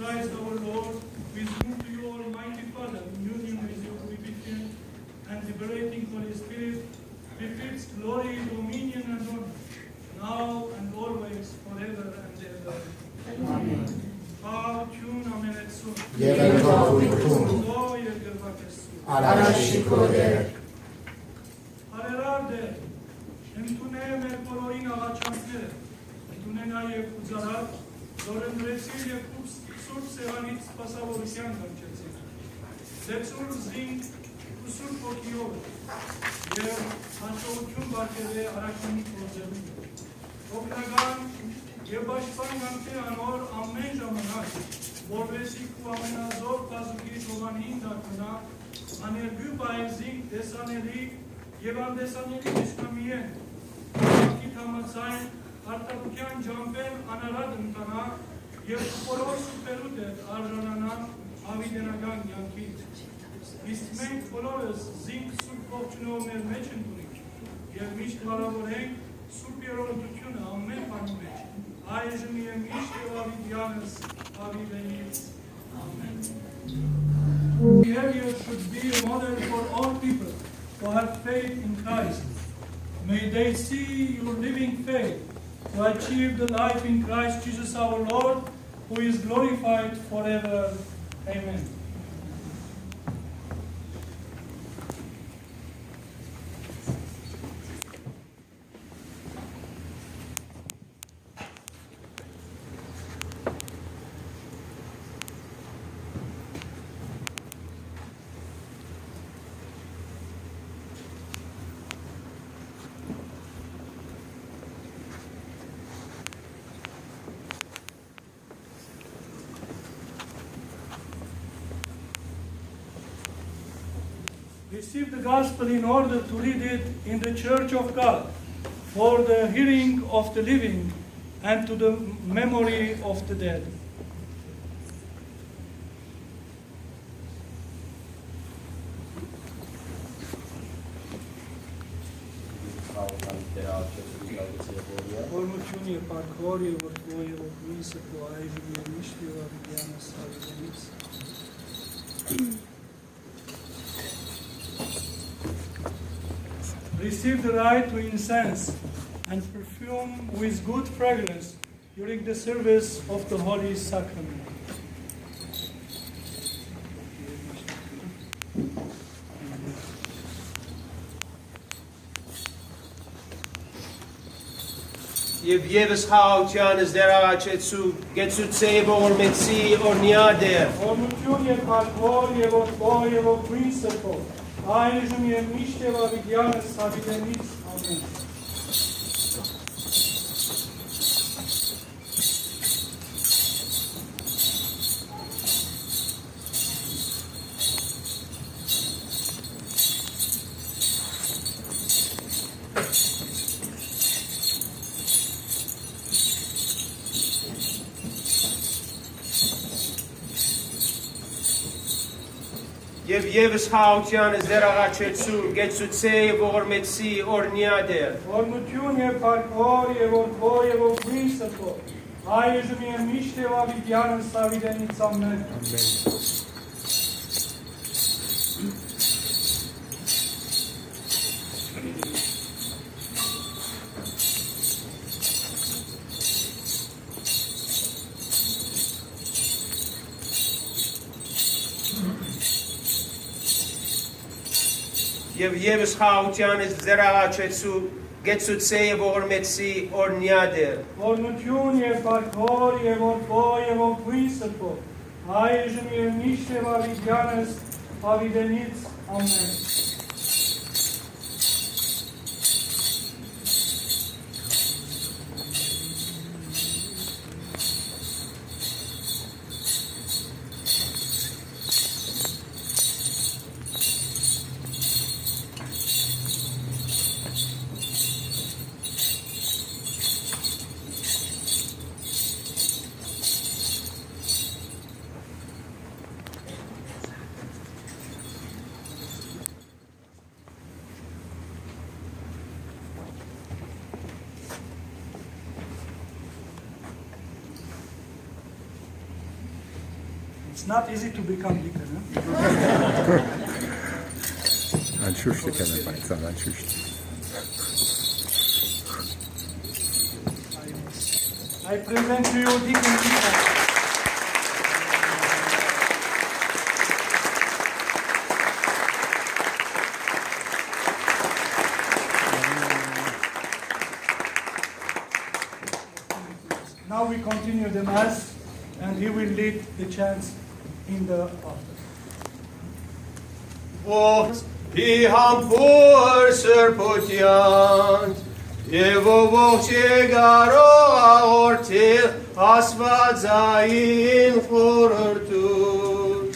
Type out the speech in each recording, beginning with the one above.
Christ our Lord, with whom to you, Almighty Father, in union with your beneficent and liberating Holy Spirit, befits glory, dominion, and honor, now and always, forever and ever. Amen. Եվ պաշտպանանք անոր ամեն ժամանակ, որովհետև քու ամենազոր կազմի Հովանին դակնա, աներգու բայզին դեսաների եւ անդեսաների իսկամիեն, ակի համացայն արտադրության ջամբեն անարատ ընկանա եւ բոլոր սուպերուտ է արժանանա ավիդենական յանքից։ Իսկ մենք բոլորս զինք սուրբ ողջունով մեր մեջ ընդունենք եւ միշտ հարավորենք սուրբ երրորդությունը ամեն բանի մեջ։ Այժմ եւ միշտ եւ ավիդյանս ավիդենից։ Amen. Behavior should be a model for all people who have faith in Christ. May they see your living faith to achieve the life in Christ Jesus our Lord, who is glorified forever. Amen. Receive the gospel in order to read it in the church of God for the hearing of the living and to the memory of the dead. Receive the right to incense and perfume with good fragrance during the service of the Holy Sacrament. Եվ եւս հաուտյանս դերաղաչեցու գեցուցեյ ողորմեցի օրնյադեր Օրնություն եւ հարկոր եւ ոտքով եւ ոգրին սրտով այժմ եւ միշտ եւ ավիդյանս ավիդենից ամեն Եվ եւս հաուտյանս դերաղաչեցու գեցուցեյ ողորմեցի օրնյադեր Օրնություն եւ հարկոր եւ ոտքով եւ ոգրին սրտով այժմ եւ միշտ եւ ավիդյանս ավիդենից ամեն Եվ եւս հաուտյանս դերաղաչեցու գեցուցեյ ողորմեցի օրնյադեր Օրնություն եւ հարկոր եւ ոտքով եւ ոգրին սրտով այժմ եւ միշտ եւ ավիդյանս ավիդենից ամեն It's not easy to become deacon. Անշուշտ է կանը պայծան, անշուշտ։ I present to you Deacon Michael. Now we continue the Mass, and he will lead the chants in the altar. Ի համբույր սրբության և ողջ կարող աղորդել աստվածային խորհրդուց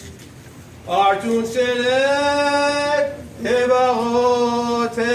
արթունցել եք և աղոթեցեք